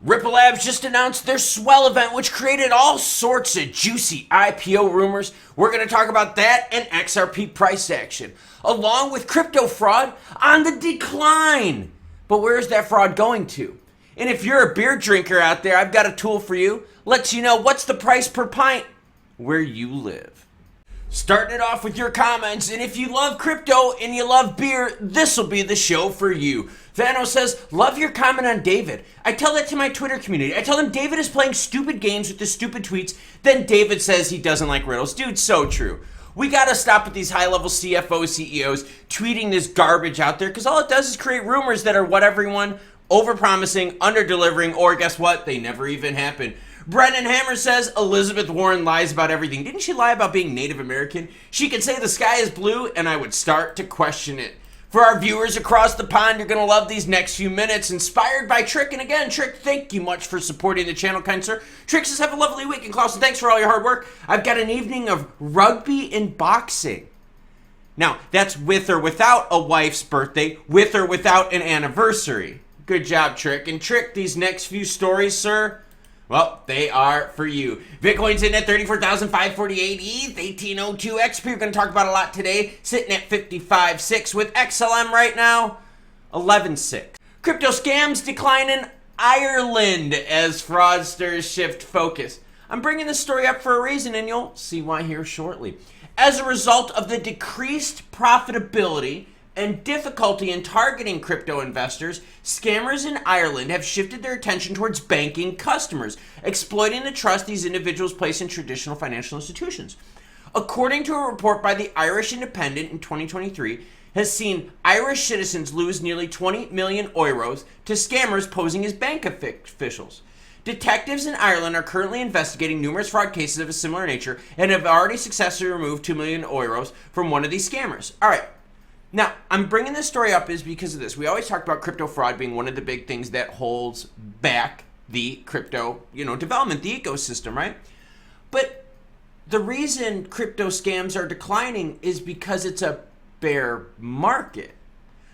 Ripple Labs just announced their Swell event, which created all sorts of juicy IPO rumors. We're going to talk about that and XRP price action, along with crypto fraud on the decline. But where is that fraud going to? And if you're a beer drinker out there, I've got a tool for you. Lets you know what's the price per pint where you live. Starting it off with your comments, and if you love crypto and you love beer, this will be the show for you. Vano says, love your comment on David. I tell that to my Twitter community. I tell them David is playing stupid games with the stupid tweets. Then David says he doesn't like riddles. Dude, so true. We got to stop with these high-level CFO CEOs tweeting this garbage out there, because all it does is create rumors that are what everyone, over-promising, under-delivering, or guess what? They never even happen. Brennan Hammer says Elizabeth Warren lies about everything. Didn't she lie about being Native American? She could say the sky is blue, and I would start to question it. For our viewers across the pond, you're going to love these next few minutes. Inspired by Trick. And again, Trick, thank you much for supporting the channel, kind sir. Trick says, have a lovely week. And Clausen, thanks for all your hard work. I've got an evening of rugby and boxing. Now, that's with or without a wife's birthday, with or without an anniversary. Good job, Trick. And Trick, these next few stories, sir, well, they are for you. Bitcoin's in at 34,548 ETH, 1802 XP. We're going to talk about a lot today. Sitting at 55.6 with XLM right now, 11.6. Crypto scams decline in Ireland as fraudsters shift focus. I'm bringing this story up for a reason, and you'll see why here shortly. As a result of the decreased profitability and difficulty in targeting crypto investors, scammers in Ireland have shifted their attention towards banking customers, exploiting the trust these individuals place in traditional financial institutions. According to a report by the Irish Independent in 2023, has seen Irish citizens lose nearly 20 million euros to scammers posing as bank officials. Detectives in Ireland are currently investigating numerous fraud cases of a similar nature and have already successfully removed 2 million euros from one of these scammers. All right. Now, I'm bringing this story up is because of this. We always talk about crypto fraud being one of the big things that holds back the crypto, development, the ecosystem, right? But the reason crypto scams are declining is because it's a bear market.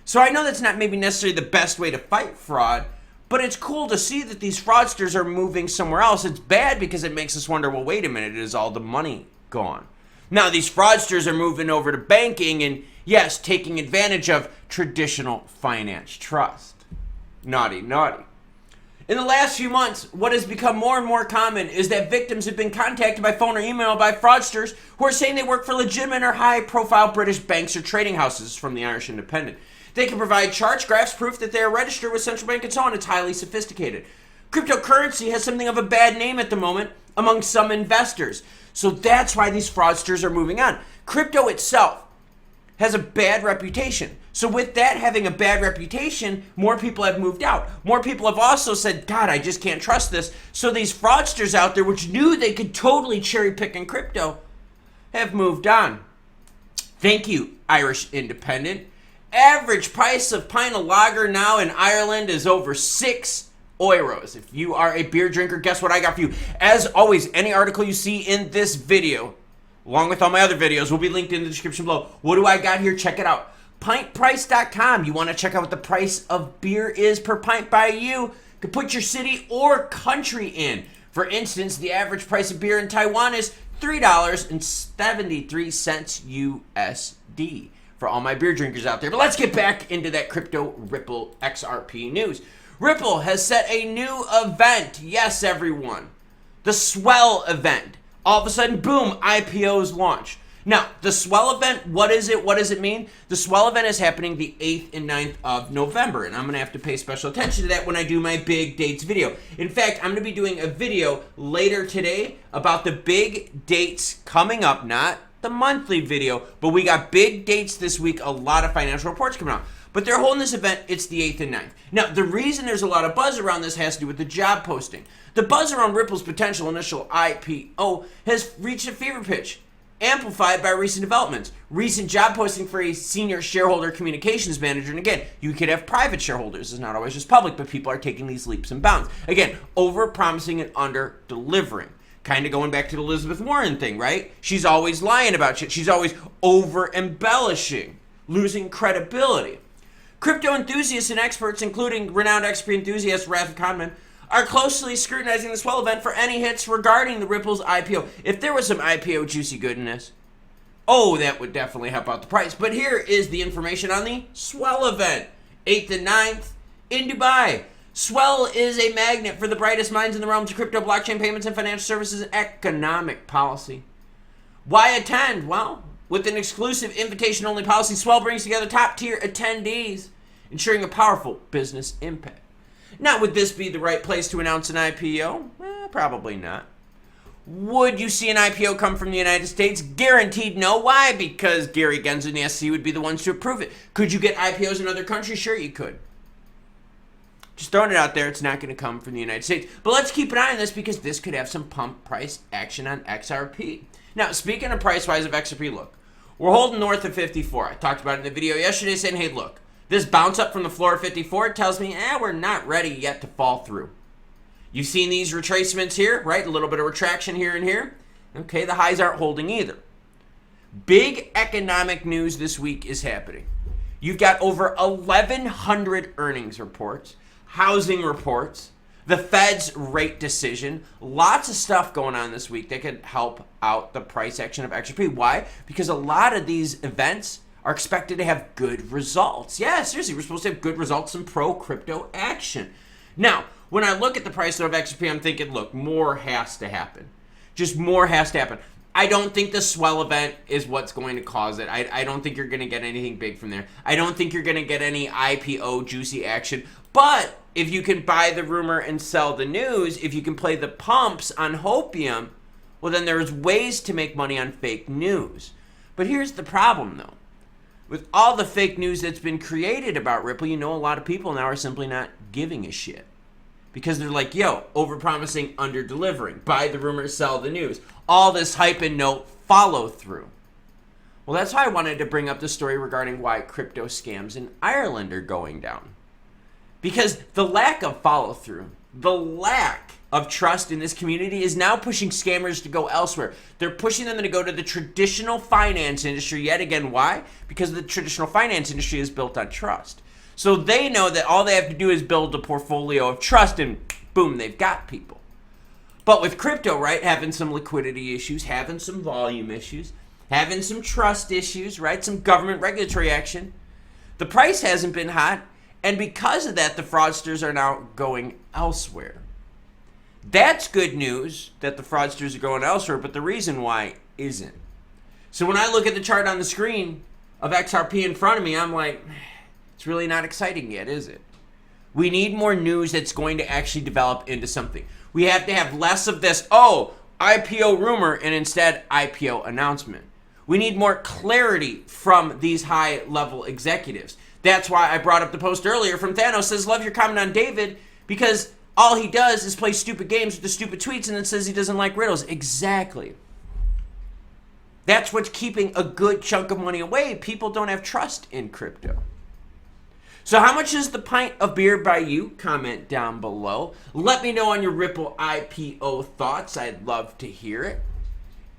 So I know that's not maybe necessarily the best way to fight fraud, but it's cool to see that these fraudsters are moving somewhere else. It's bad because it makes us wonder, well, wait a minute, is all the money gone? Now, these fraudsters are moving over to banking and, yes, taking advantage of traditional finance trust. Naughty, naughty. In the last few months, what has become more and more common is that victims have been contacted by phone or email by fraudsters who are saying they work for legitimate or high-profile British banks or trading houses from the Irish Independent. They can provide charts, graphs, proof that they are registered with central bank and so on. It's highly sophisticated. Cryptocurrency has something of a bad name at the moment among some investors. So that's why these fraudsters are moving on. Crypto itself has a bad reputation. So with that having a bad reputation, more people have moved out. More people have also said, God, I just can't trust this. So these fraudsters out there, which knew they could totally cherry pick in crypto, have moved on. Thank you, Irish Independent. Average price of pint of lager now in Ireland is over €6. If you are a beer drinker, guess what I got for you? As always, any article you see in this video, along with all my other videos, will be linked in the description below. What do I got here? Check it out. Pintprice.com. You want to check out what the price of beer is per pint by you? You can put your city or country in. For instance, the average price of beer in Taiwan is $3.73 USD for all my beer drinkers out there. But let's get back into that crypto Ripple XRP news. Ripple has set a new event. Yes, everyone. The Swell event. All of a sudden, boom, IPOs launch. Now, the Swell event, what is it? What does it mean? The Swell event is happening the 8th and 9th of November, and I'm going to have to pay special attention to that when I do my big dates video. In fact, I'm going to be doing a video later today about the big dates coming up, not the monthly video, but we got big dates this week, a lot of financial reports coming out. But they're holding this event, it's the 8th and 9th. Now, the reason there's a lot of buzz around this has to do with the job posting. The buzz around Ripple's potential initial IPO has reached a fever pitch, amplified by recent developments. Recent job posting for a senior shareholder communications manager, and again, you could have private shareholders, it's not always just public, but people are taking these leaps and bounds. Again, over-promising and under-delivering. Kind of going back to the Elizabeth Warren thing, right? She's always lying about shit. She's always over-embellishing, losing credibility. Crypto enthusiasts and experts, including renowned XP enthusiast Rath Kahneman, are closely scrutinizing the Swell event for any hits regarding the Ripple's IPO. If there was some IPO juicy goodness, oh, that would definitely help out the price. But here is the information on the Swell event, 8th and 9th in Dubai. Swell is a magnet for the brightest minds in the realms of crypto, blockchain, payments, and financial services and economic policy. Why attend? Well, with an exclusive invitation-only policy, Swell brings together top-tier attendees, ensuring a powerful business impact. Now, would this be the right place to announce an IPO? Probably not. Would you see an IPO come from the United States? Guaranteed no. Why? Because Gary Gensler and the SEC would be the ones to approve it. Could you get IPOs in other countries? Sure, you could. Just throwing it out there, it's not going to come from the United States. But let's keep an eye on this because this could have some pump price action on XRP. Now, speaking of price-wise of XRP, look, we're holding north of 54. I talked about it in the video yesterday saying, hey, look, this bounce up from the floor of 54 tells me, we're not ready yet to fall through. You've seen these retracements here, right? A little bit of retraction here and here. Okay, the highs aren't holding either. Big economic news this week is happening. You've got over 1,100 earnings reports, housing reports, the Fed's rate decision, lots of stuff going on this week that could help out the price action of XRP. Why? Because a lot of these events are expected to have good results. Yeah, seriously, we're supposed to have good results in pro-crypto action. Now, when I look at the price of XRP, I'm thinking, look, more has to happen. Just more has to happen. I don't think the Swell event is what's going to cause it. I don't think you're going to get anything big from there. I don't think you're going to get any IPO juicy action. But if you can buy the rumor and sell the news, if you can play the pumps on hopium, well, then there's ways to make money on fake news. But here's the problem, though. With all the fake news that's been created about Ripple, you know a lot of people now are simply not giving a shit. Because they're like, yo, overpromising, under-delivering. Buy the rumor, sell the news. All this hype and no follow-through. Well, that's why I wanted to bring up the story regarding why crypto scams in Ireland are going down. Because the lack of follow-through, the lack of trust in this community is now pushing scammers to go elsewhere. They're pushing them to go to the traditional finance industry yet again. Why? Because the traditional finance industry is built on trust. So they know that all they have to do is build a portfolio of trust and boom, they've got people. But with crypto, right, having some liquidity issues, having some volume issues, having some trust issues, right, some government regulatory action, the price hasn't been hot. And because of that, the fraudsters are now going elsewhere. That's good news that the fraudsters are going elsewhere, but the reason why isn't. So when I look at the chart on the screen of XRP in front of me, I'm like, it's really not exciting yet, is it? We need more news that's going to actually develop into something. We have to have less of this, IPO rumor, and instead IPO announcement. We need more clarity from these high-level executives. That's why I brought up the post earlier from Thanos says, love your comment on David, because all he does is play stupid games with the stupid tweets and then says he doesn't like riddles. Exactly. That's what's keeping a good chunk of money away. People don't have trust in crypto. So how much is the pint of beer by you? Comment down below. Let me know on your Ripple IPO thoughts. I'd love to hear it.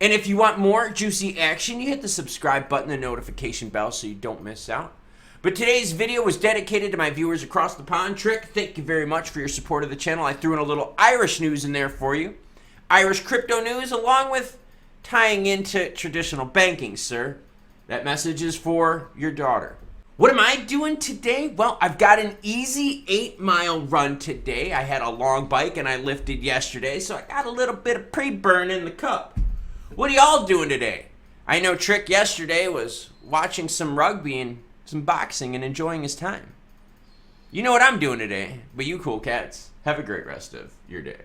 And if you want more juicy action, you hit the subscribe button, the notification bell so you don't miss out. But today's video was dedicated to my viewers across the pond. Trick, thank you very much for your support of the channel. I threw in a little Irish news in there for you. Irish crypto news along with tying into traditional banking, sir. That message is for your daughter. What am I doing today? Well, I've got an easy 8-mile run today. I had a long bike and I lifted yesterday, so I got a little bit of pre-burn in the cup. What are y'all doing today? I know Trick yesterday was watching some rugby and some boxing and enjoying his time. You know what I'm doing today, but you cool cats, have a great rest of your day.